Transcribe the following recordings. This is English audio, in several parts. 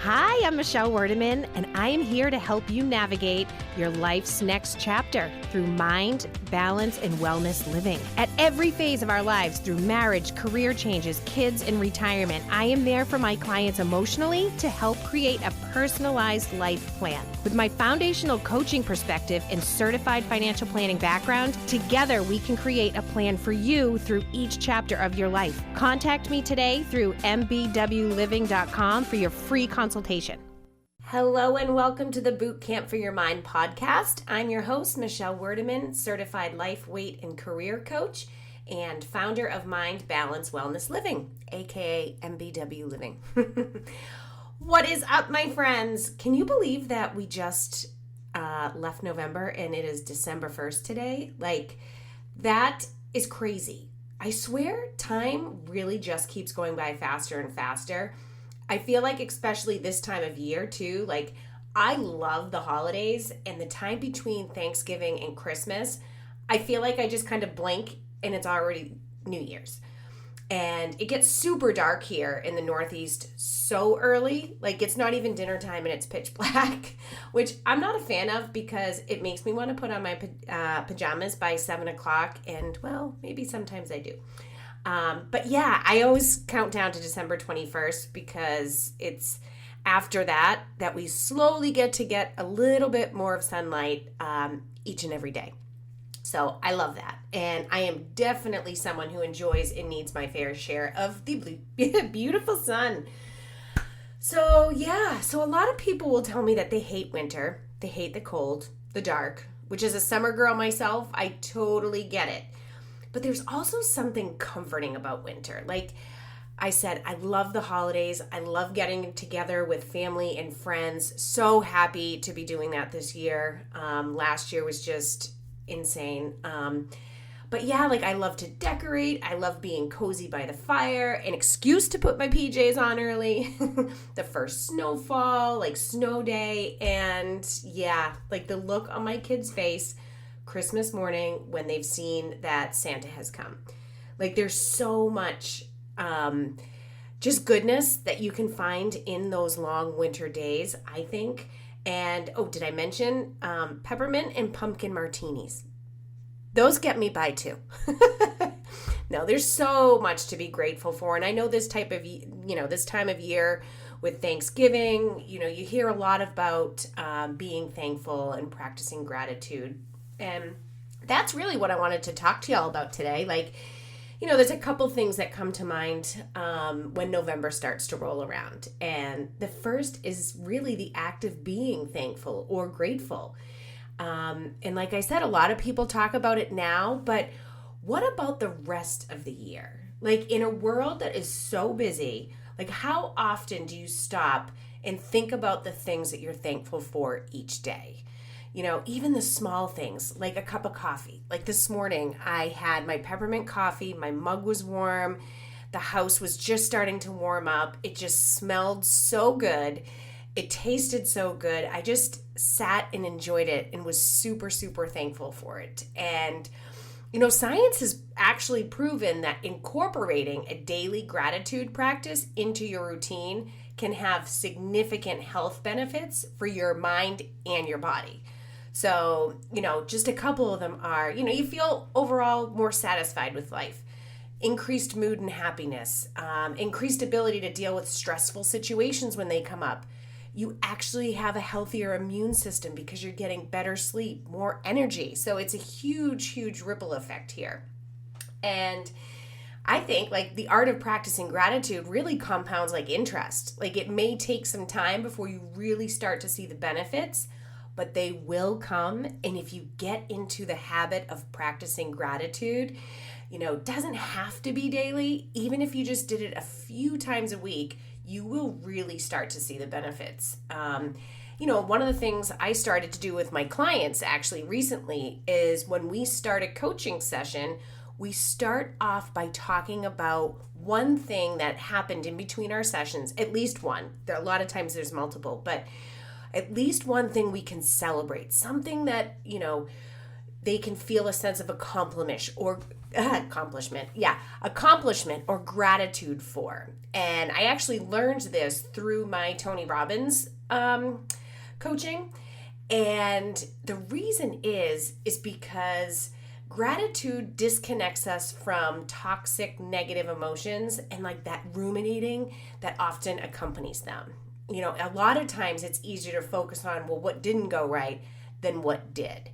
Hi, I'm Michelle Werdeman, and I am here to help you navigate your life's next chapter through mind, balance, and wellness living. At every phase of our lives, through marriage, career changes, kids, and retirement, I am there for my clients emotionally to help create a personalized life plan. With my foundational coaching perspective and certified financial planning background, together we can create a plan for you through each chapter of your life. Contact me today through mbwliving.com for your free consultation. Hello and welcome to the Boot Camp for Your Mind podcast. I'm your host, Michelle Werdeman, certified life, weight, and career coach and founder of Mind Balance Wellness Living, aka MBW Living. What is up, my friends? Can you believe that we just left November and it is December 1st today? That is crazy. I swear time really just keeps going by faster and faster. I feel like especially this time of year too, I love the holidays and the time between Thanksgiving and Christmas. I feel like I just kind of blink and it's already New Year's. And it gets super dark here in the Northeast so early. It's not even dinner time and it's pitch black, which I'm not a fan of because it makes me want to put on my pajamas by 7 o'clock. And, well, maybe sometimes I do. But yeah, I always count down to December 21st because it's after that we slowly get a little bit more of sunlight each and every day. So I love that. And I am definitely someone who enjoys and needs my fair share of the beautiful sun. So yeah, so a lot of people will tell me that they hate winter. They hate the cold, the dark, which as a summer girl myself, I totally get it. But there's also something comforting about winter. Like I said, I love the holidays. I love getting together with family and friends. So happy to be doing that this year. Last year was just insane. But yeah, I love to decorate. I love being cozy by the fire, an excuse to put my PJs on early, the first snowfall, snow day. And yeah, the look on my kids' face Christmas morning when they've seen that Santa has come. There's so much just goodness that you can find in those long winter days, I think. And, did I mention peppermint and pumpkin martinis? Those get me by too. No, there's so much to be grateful for. And I know this time of year with Thanksgiving, you hear a lot about being thankful and practicing gratitude. And that's really what I wanted to talk to y'all about today. There's a couple things that come to mind when November starts to roll around. And the first is really the act of being thankful or grateful. And like I said, a lot of people talk about it now, but what about the rest of the year? In a world that is so busy, how often do you stop and think about the things that you're thankful for each day? Even the small things, like a cup of coffee. This morning, I had my peppermint coffee. My mug was warm. The house was just starting to warm up. It just smelled so good. It tasted so good. I just sat and enjoyed it and was super, super thankful for it. And, science has actually proven that incorporating a daily gratitude practice into your routine can have significant health benefits for your mind and your body. So, just a couple of them are, you feel overall more satisfied with life, increased mood and happiness, increased ability to deal with stressful situations when they come up. You actually have a healthier immune system because you're getting better sleep, more energy. So it's a huge, huge ripple effect here. And I think the art of practicing gratitude really compounds like interest. It may take some time before you really start to see the benefits, but they will come. And if you get into the habit of practicing gratitude, it doesn't have to be daily. Even if you just did it a few times a week, you will really start to see the benefits. One of the things I started to do with my clients actually recently is when we start a coaching session, we start off by talking about one thing that happened in between our sessions, at least one. A lot of times there's multiple, but at least one thing we can celebrate, something that, they can feel a sense of accomplishment or gratitude for. And I actually learned this through my Tony Robbins coaching. And the reason is because gratitude disconnects us from toxic negative emotions and like that ruminating that often accompanies them. You know, a lot of times it's easier to focus on, well, what didn't go right than what did.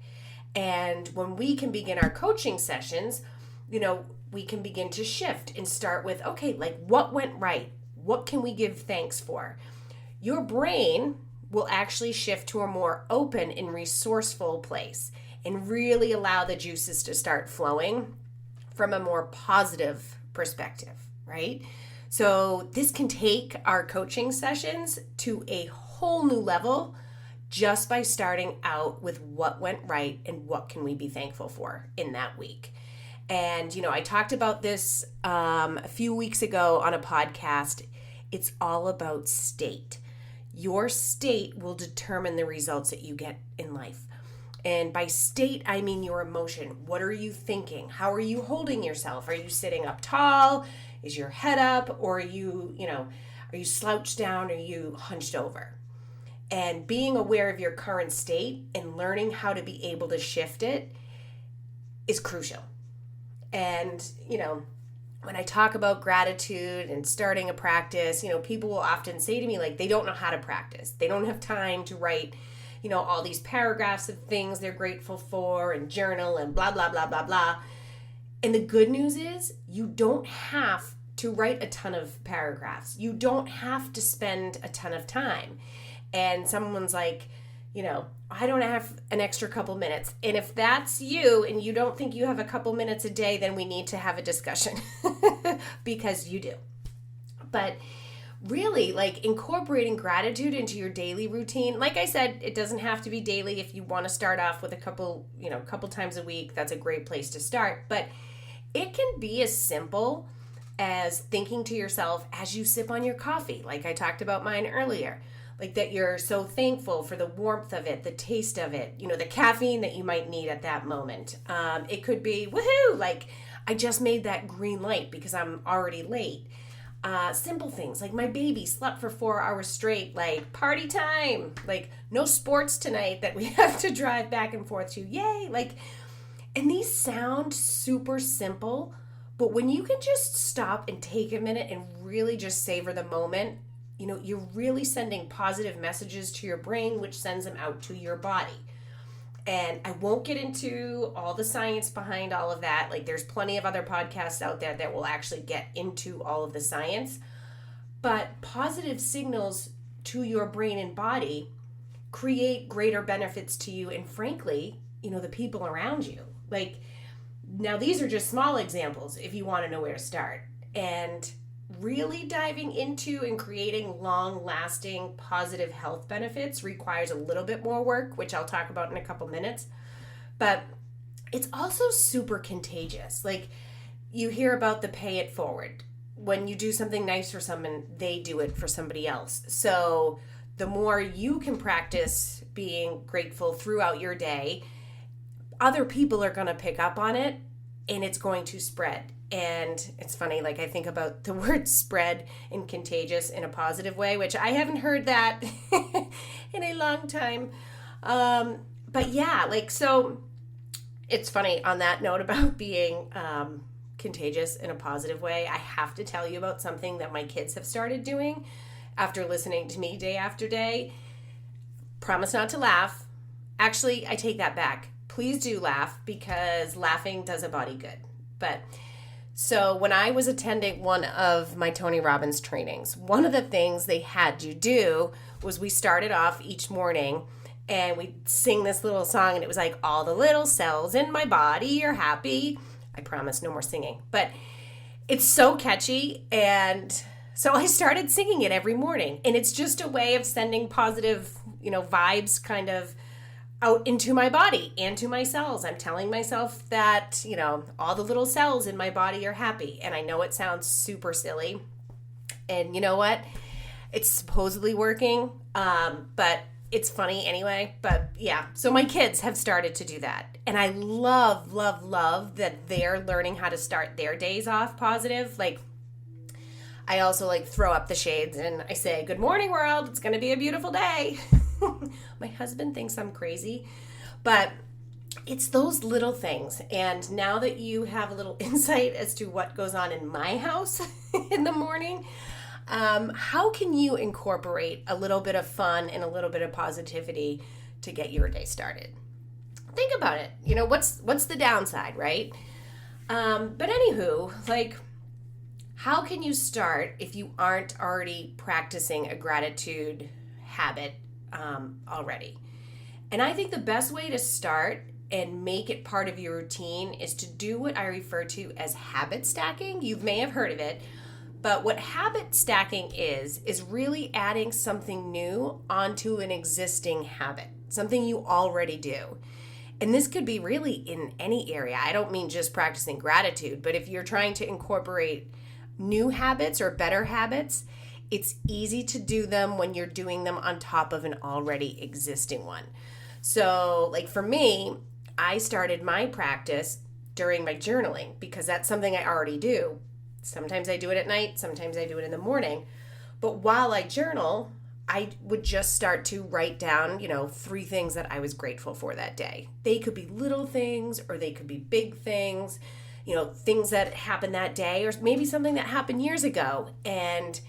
And when we can begin our coaching sessions, you know, we can begin to shift and start with, okay, like what went right? What can we give thanks for? Your brain will actually shift to a more open and resourceful place and really allow the juices to start flowing from a more positive perspective, right? So this can take our coaching sessions to a whole new level just by starting out with what went right and what can we be thankful for in that week. And, you know, I talked about this a few weeks ago on a podcast. It's all about state. Your state will determine the results that you get in life. And by state, I mean your emotion. What are you thinking? How are you holding yourself? Are you sitting up tall? Is your head up? Or are you slouched down? Are you hunched over? And being aware of your current state and learning how to be able to shift it is crucial. And, you know, when I talk about gratitude and starting a practice, you know, people will often say to me, like, they don't know how to practice. They don't have time to write, you know, all these paragraphs of things they're grateful for and journal and blah, blah, blah, blah, blah. And the good news is you don't have to write a ton of paragraphs. You don't have to spend a ton of time. And someone's like, you know, I don't have an extra couple minutes. And if that's you and you don't think you have a couple minutes a day, then we need to have a discussion because you do. But really, like, incorporating gratitude into your daily routine, like I said, it doesn't have to be daily. If you want to start off with a couple times a week, that's a great place to start. But it can be as simple as thinking to yourself as you sip on your coffee, like I talked about mine earlier. Like that you're so thankful for the warmth of it, the taste of it, you know, the caffeine that you might need at that moment. It could be, woohoo, like I just made that green light because I'm already late. Simple things like my baby slept for 4 hours straight, like party time, like no sports tonight that we have to drive back and forth to, yay. Like, and these sound super simple, but when you can just stop and take a minute and really just savor the moment, you know, you're really sending positive messages to your brain, which sends them out to your body. And I won't get into all the science behind all of that. Like, there's plenty of other podcasts out there that will actually get into all of the science. But positive signals to your brain and body create greater benefits to you and, frankly, you know, the people around you. Like, now these are just small examples if you want to know where to start. And really diving into and creating long-lasting positive health benefits requires a little bit more work, which I'll talk about in a couple minutes. But it's also super contagious. Like, you hear about the pay it forward. When you do something nice for someone, they do it for somebody else. So the more you can practice being grateful throughout your day, other people are going to pick up on it and it's going to spread. And it's funny, like I think about the word spread and contagious in a positive way, which I haven't heard that in a long time. But yeah, like, so it's funny on that note about being contagious in a positive way. I have to tell you about something that my kids have started doing after listening to me day after day. Promise not to laugh. Actually, I take that back. Please do laugh because laughing does a body good. But so when I was attending one of my Tony Robbins trainings, one of the things they had you do was we started off each morning and we'd sing this little song and it was like, all the little cells in my body are happy. I promise no more singing, but it's so catchy. And so I started singing it every morning, and it's just a way of sending positive, you know, vibes kind of out into my body and to my cells. I'm telling myself that, you know, all the little cells in my body are happy. And I know it sounds super silly. And you know what? It's supposedly working. But it's funny anyway, but yeah. So my kids have started to do that. And I love, love, love that they're learning how to start their days off positive. Like, I also like throw up the shades and I say, good morning, world. It's going to be a beautiful day. My husband thinks I'm crazy, but it's those little things. And now that you have a little insight as to what goes on in my house in the morning, how can you incorporate a little bit of fun and a little bit of positivity to get your day started? Think about it. You know, what's the downside, right? But anywho, like, how can you start if you aren't already practicing a gratitude habit already? And I think the best way to start and make it part of your routine is to do what I refer to as habit stacking. You may have heard of it, but what habit stacking is really adding something new onto an existing habit, something you already do. And this could be really in any area. I don't mean just practicing gratitude, but if you're trying to incorporate new habits or better habits, it's easy to do them when you're doing them on top of an already existing one. So, like for me, I started my practice during my journaling because that's something I already do. Sometimes I do it at night, sometimes I do it in the morning. But while I journal, I would just start to write down, 3 things that I was grateful for that day. They could be little things or they could be big things, things that happened that day or maybe something that happened years ago. And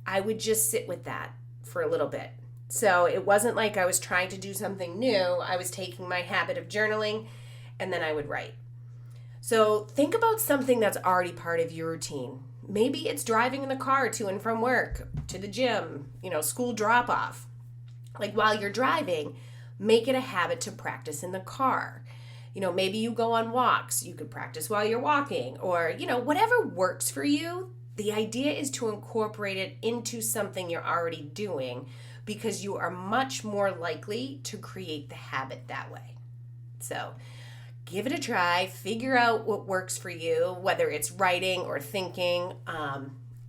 I would just sit with that for a little bit. So it wasn't like I was trying to do something new. I was taking my habit of journaling and then I would write. So think about something that's already part of your routine. Maybe it's driving in the car to and from work, to the gym, school drop off. Like while you're driving, make it a habit to practice in the car. Maybe you go on walks. You could practice while you're walking or, whatever works for you. The idea is to incorporate it into something you're already doing because you are much more likely to create the habit that way. So give it a try, figure out what works for you, whether it's writing or thinking,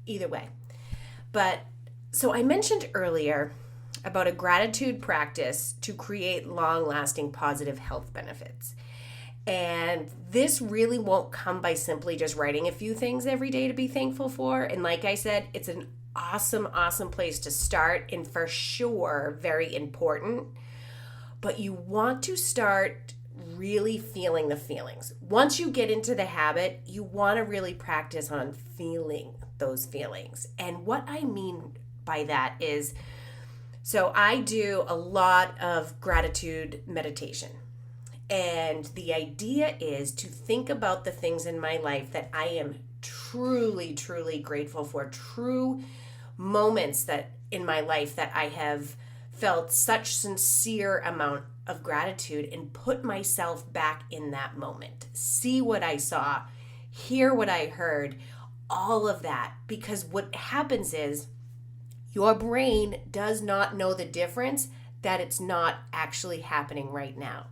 either way. But so I mentioned earlier about a gratitude practice to create long-lasting positive health benefits. And this really won't come by simply just writing a few things every day to be thankful for. And like I said, it's an awesome, awesome place to start and for sure very important. But you want to start really feeling the feelings. Once you get into the habit, you want to really practice on feeling those feelings. And what I mean by that is, so I do a lot of gratitude meditation. And the idea is to think about the things in my life that I am truly, truly grateful for, true moments that in my life that I have felt such sincere amount of gratitude and put myself back in that moment. See what I saw, hear what I heard, all of that. Because what happens is your brain does not know the difference that it's not actually happening right now.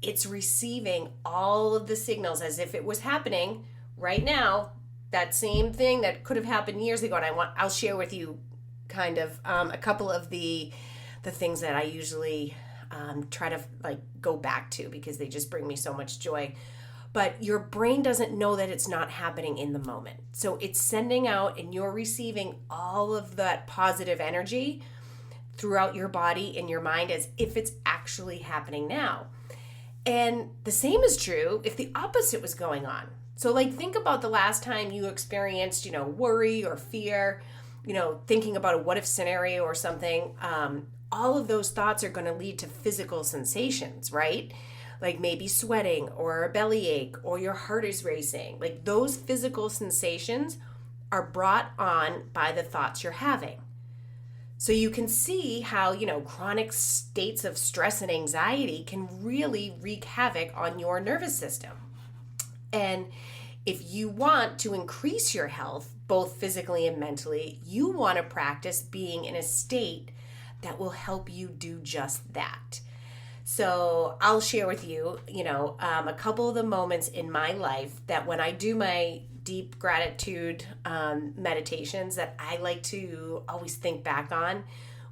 It's receiving all of the signals as if it was happening right now, that same thing that could have happened years ago. And I'll share with you kind of a couple of the things that I usually try to go back to because they just bring me so much joy. But your brain doesn't know that it's not happening in the moment. So it's sending out and you're receiving all of that positive energy throughout your body and your mind as if it's actually happening now. And the same is true if the opposite was going on. So think about the last time you experienced, worry or fear, thinking about a what if scenario or something. All of those thoughts are going to lead to physical sensations, right? Like maybe sweating or a bellyache or your heart is racing. Like those physical sensations are brought on by the thoughts you're having. So you can see how, chronic states of stress and anxiety can really wreak havoc on your nervous system. And if you want to increase your health, both physically and mentally, you want to practice being in a state that will help you do just that. So I'll share with you, a couple of the moments in my life that when I do my deep gratitude meditations that I like to always think back on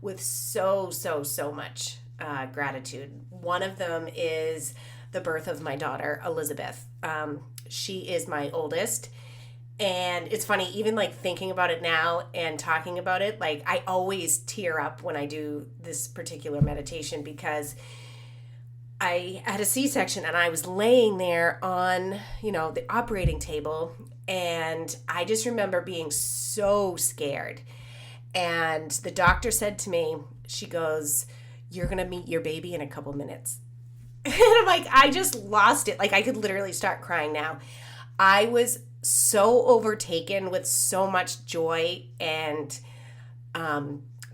with so much gratitude. One of them is the birth of my daughter, Elizabeth. She is my oldest. And it's funny, even like thinking about it now and talking about it, like I always tear up when I do this particular meditation because I had a C-section and I was laying there on, the operating table, and I just remember being so scared. And the doctor said to me, she goes, "You're going to meet your baby in a couple minutes." And I'm like, I just lost it. Like I could literally start crying now. I was so overtaken with so much joy and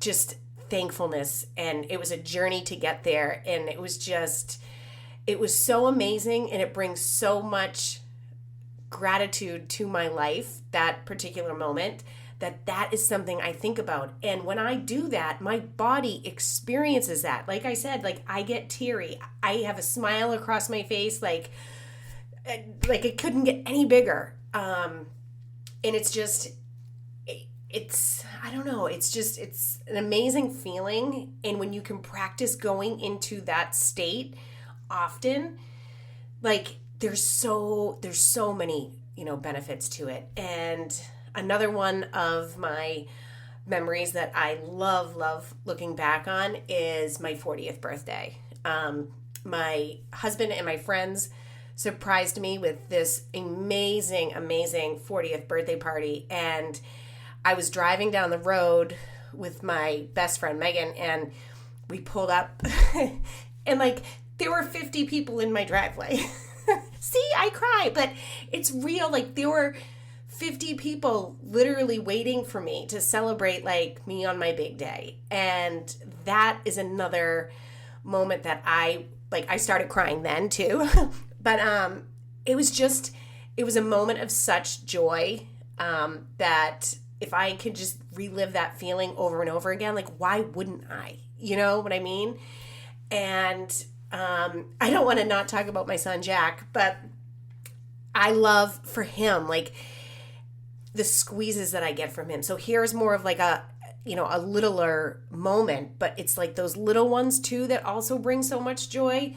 just thankfulness, and it was a journey to get there, and it was so amazing, and it brings so much gratitude to my life, that particular moment, that is something I think about. And when I do that, my body experiences that. Like I said, like I get teary, I have a smile across my face, like it couldn't get any bigger. And it's I don't know, it's an amazing feeling. And when you can practice going into that state often, like there's so many, benefits to it. And another one of my memories that I love looking back on is my 40th birthday. My husband and my friends surprised me with this amazing 40th birthday party. And I was driving down the road with my best friend, Megan, and we pulled up and like there were 50 people in my driveway. See, I cry, but it's real. Like there were 50 people literally waiting for me to celebrate like me on my big day. And that is another moment that I started crying then too. But it was a moment of such joy that if I could just relive that feeling over and over again, like why wouldn't I? You know what I mean? And I don't want to not talk about my son Jack, but I love for him like the squeezes that I get from him. So here's more of like a littler moment, but it's like those little ones too that also bring so much joy.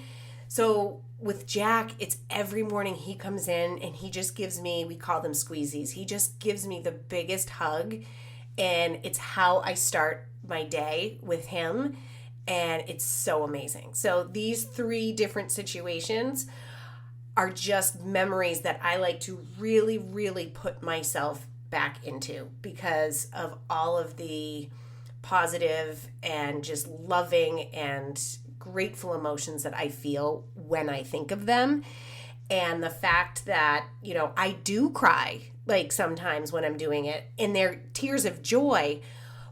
So with Jack, it's every morning he comes in and he just gives me, we call them squeezies. He just gives me the biggest hug, and it's how I start my day with him. And it's so amazing. So these 3 different situations are just memories that I like to really, really put myself back into because of all of the positive and just loving and grateful emotions that I feel when I think of them. And the fact that, I do cry like sometimes when I'm doing it, and they're tears of joy,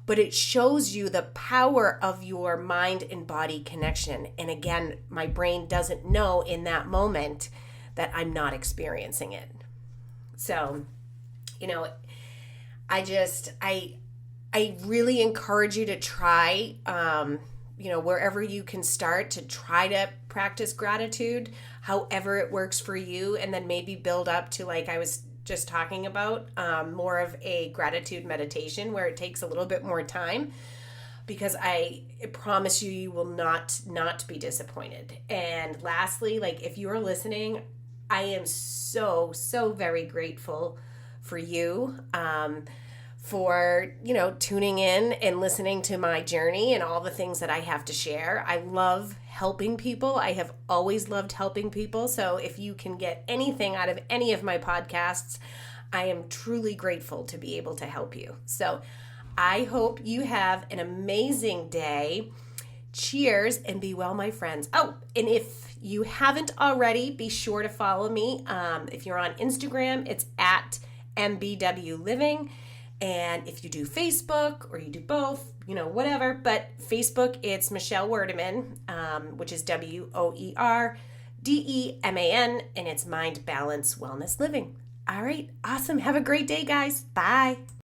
but it shows you the power of your mind and body connection. And again, my brain doesn't know in that moment that I'm not experiencing it. So, I really encourage you to try, wherever you can start, to try to practice gratitude, however it works for you, and then maybe build up to, like I was just talking about, more of a gratitude meditation where it takes a little bit more time, because I promise you, you will not be disappointed. And lastly, like if you are listening, I am so very grateful for you, for, tuning in and listening to my journey and all the things that I have to share. I love helping people. I have always loved helping people. So if you can get anything out of any of my podcasts, I am truly grateful to be able to help you. So I hope you have an amazing day. Cheers and be well, my friends. Oh, and if you haven't already, be sure to follow me. If you're on Instagram, it's at MBW Living. And if you do Facebook or you do both, whatever, but Facebook, it's Michelle Werdeman, which is WOERDEMAN, and it's Mind Balance Wellness Living. All right. Awesome. Have a great day, guys. Bye.